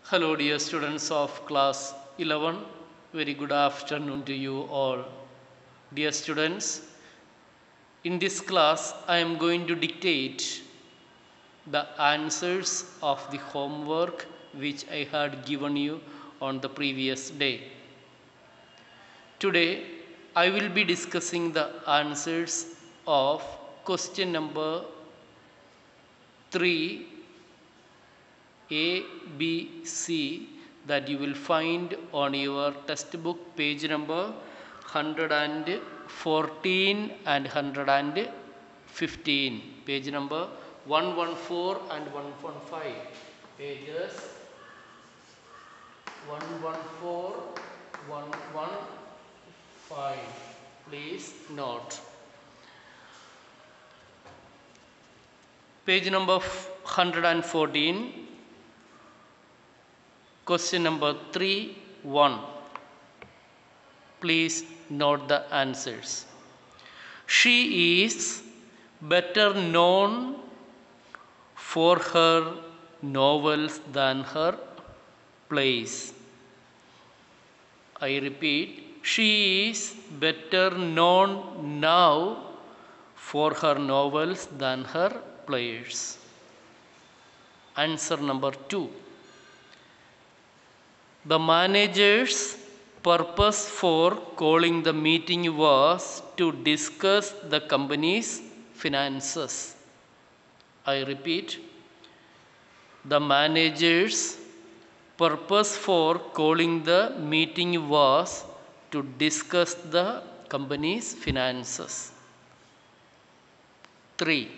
Hello, dear students of class 11. Very good afternoon to you all. Dear students, in this class, I am going to dictate the answers of the homework which I had given you on the previous day. Today, I will be discussing the answers of question number 3 A, B, C that you will find on your textbook page number 114 and 115. Page number 114 and 115. Pages 114, 115. Please note. Page number 114. Question number 3, 1. Please note the answers. She is better known for her novels than her plays. I repeat, she is better known now for her novels than her plays. Answer number 2. The manager's purpose for calling the meeting was to discuss the company's finances. I repeat, the manager's purpose for calling the meeting was to discuss the company's finances. 3.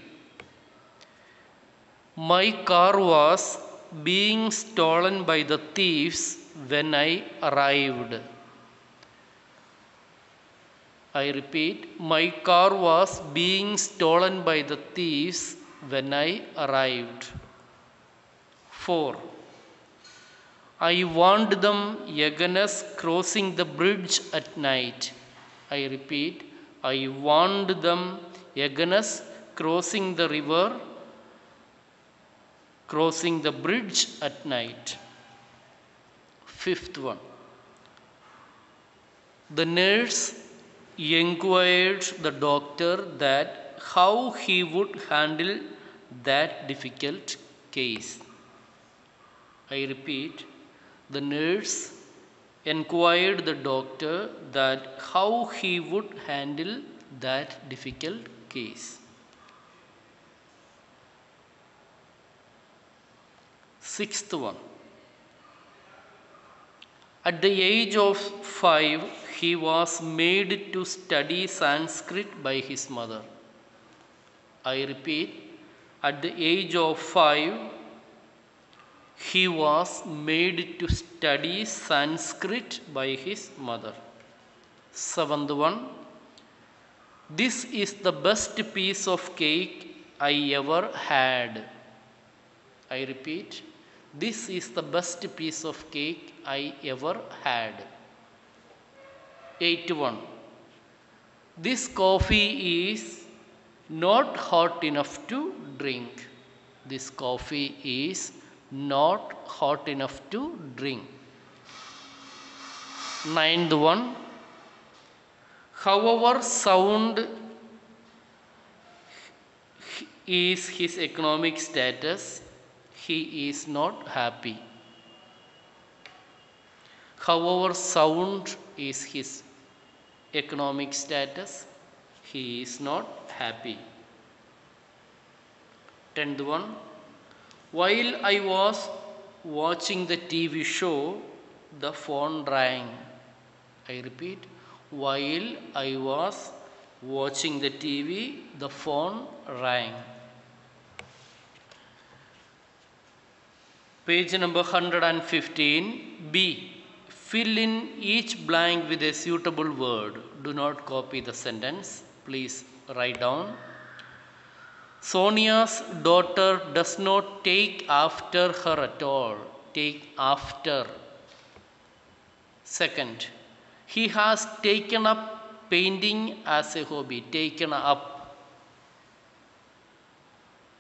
My car was being stolen by the thieves when I arrived. I repeat, my car was being stolen by the thieves when I arrived. 4. I warned them against crossing the bridge at night. I repeat, I warned them against crossing the bridge at night. 5th one. The nurse inquired the doctor that how he would handle that difficult case. I repeat, the nurse inquired the doctor that how he would handle that difficult case. 6th one. At the age of 5, he was made to study Sanskrit by his mother. I repeat, at the age of 5, he was made to study Sanskrit by his mother. 7th one. This is the best piece of cake I ever had. I repeat, this is the best piece of cake I ever had. 8th one. This coffee is not hot enough to drink. This coffee is not hot enough to drink. 9th one. However sound is his economic status, he is not happy. However sound is his economic status, he is not happy. 10th one. While I was watching the TV show, the phone rang. I repeat, while I was watching the TV, the phone rang. Page number 115, B. Fill in each blank with a suitable word. Do not copy the sentence. Please write down. Sonia's daughter does not take after her at all. Take after. Second, he has taken up painting as a hobby. Taken up.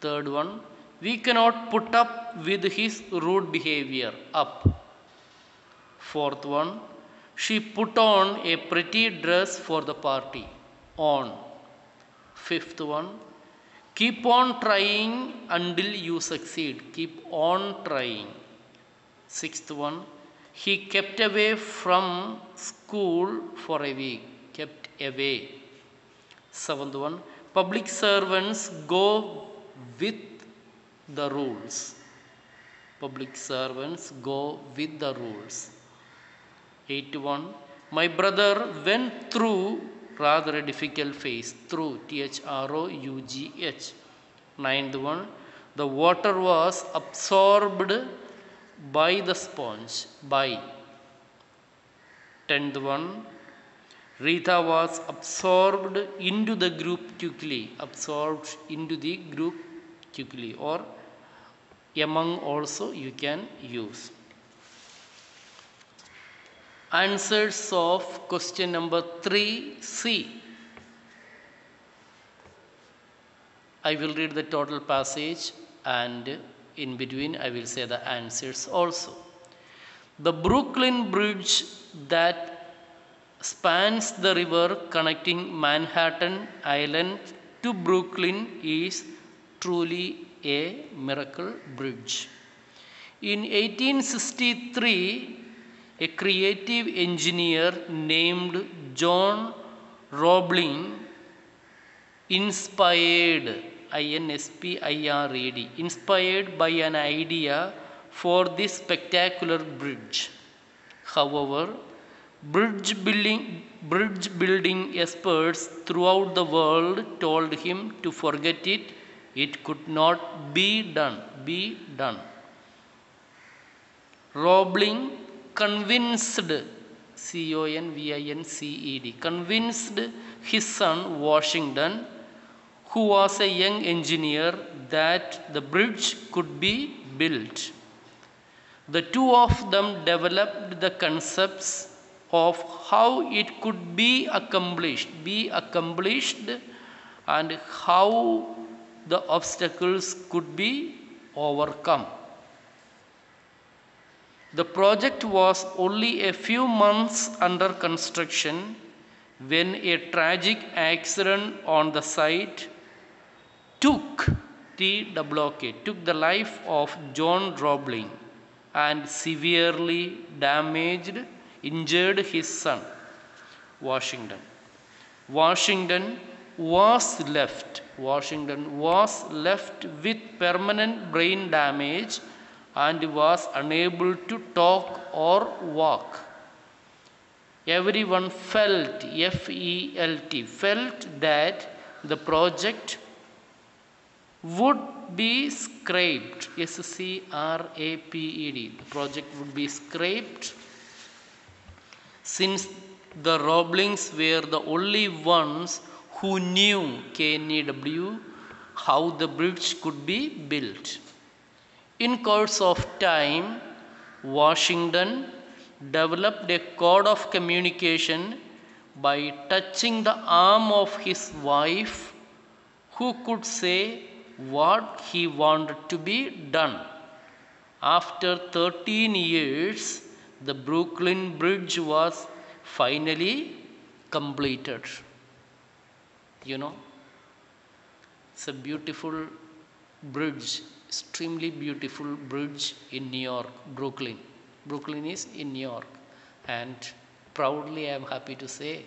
Third one, We cannot put up with his rude behavior. Up. Fourth one, she put on a pretty dress for the party. On. Fifth one, keep on trying until you succeed. Keep on trying. Sixth one, he kept away from school for a week. Kept away. Seventh one, public servants go with the rules. Public servants go with the rules. Eighth one, my brother went through rather a difficult phase. Through, T-H-R-O-U-G-H. Ninth one, the water was absorbed by the sponge. By. Tenth one, Rita was absorbed into the group quickly. Absorbed into the group quickly. Or among also you can use. Answers of question number 3C. I will read the total passage and in between I will say the answers also. The Brooklyn Bridge that spans the river connecting Manhattan Island to Brooklyn is truly a miracle bridge. In 1863, a creative engineer named John Roebling inspired by an idea for this spectacular bridge. However, bridge building experts throughout the world told him to forget it. It could not be done. Roebling convinced his son Washington, who was a young engineer, that the bridge could be built. The two of them developed the concepts of how it could be accomplished and how the obstacles could be overcome. The project was only a few months under construction when a tragic accident on the site took the life of John Roebling and severely injured his son, Washington. Washington was left with permanent brain damage and was unable to talk or walk. Everyone felt, felt that the project would be scrapped. SCRAPED. The project would be scrapped since the Roeblings were the only ones who knew, KNEW, how the bridge could be built. In course of time, Washington developed a code of communication by touching the arm of his wife, who could say what he wanted to be done. After 13 years, the Brooklyn Bridge was finally completed. It's a beautiful bridge, extremely beautiful bridge in New York, Brooklyn. Brooklyn is in New York, and proudly I am happy to say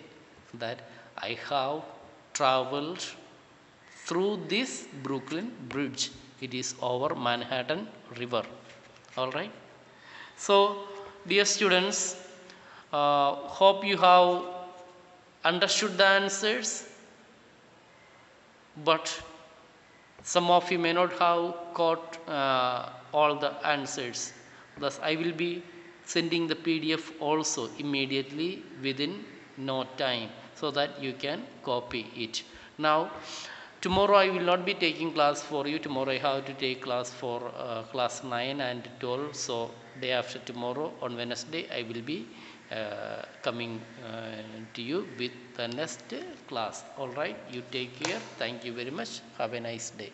that I have traveled through this Brooklyn Bridge. It is over Manhattan River. All right. So, dear students, hope you have understood the answers, but some of you may not have caught all the answers. Thus, I will be sending the PDF also immediately within no time so that you can copy it. Now, tomorrow I will not be taking class for you. Tomorrow I have to take class for class 9 and 12. So, day after tomorrow on Wednesday I will be coming to you with the next class. All right. You take care. Thank you very much. Have a nice day.